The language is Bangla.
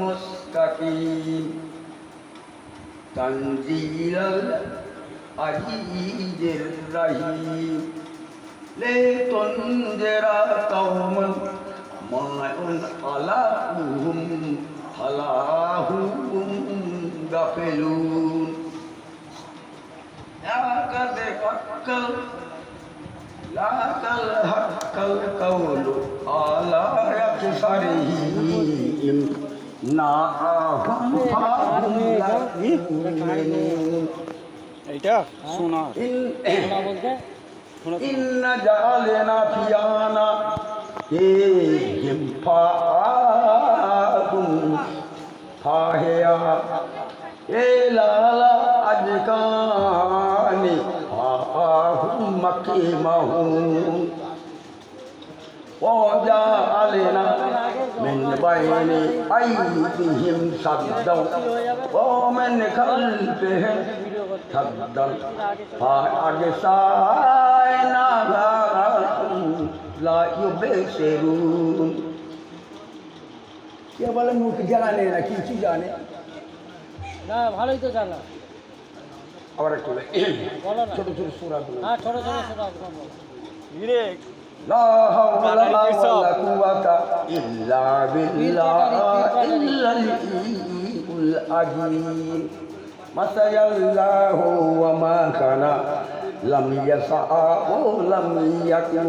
মুস্তাকিম তানজিলাল আজিজির রহিম লিতুনজিরা কওমান মা'আন আলাহুম ফালাহুম গাফিলুন লাকাদ হাক্কাল কাওলু আলা আকসারিহিম নাআহুম ফাহুম লা ইউমিনুন। এইটা শোনা বলতে ইন্না জাআলনা ফিয়ানা ফাআকুম ফাহিয়া ইলালা আজকানি ফাহুম মাকিমাহুম وجعلنا من بين أيديهم سدا ومن خلفهم سدا فأغشيناهم لا يبصرون। কে বলে মুখ জ্বালানে না কিছু জানে না, ভালোই তো জানা। আবার একটু বলো না, ছোট ছোট সূরাগুলো। হ্যাঁ ছোট ছোট সূরা বলো। لا حول ولا قوة إلا بالله إلا العلي العظيم ما شاء الله وما كان لم يشأ ولم يكن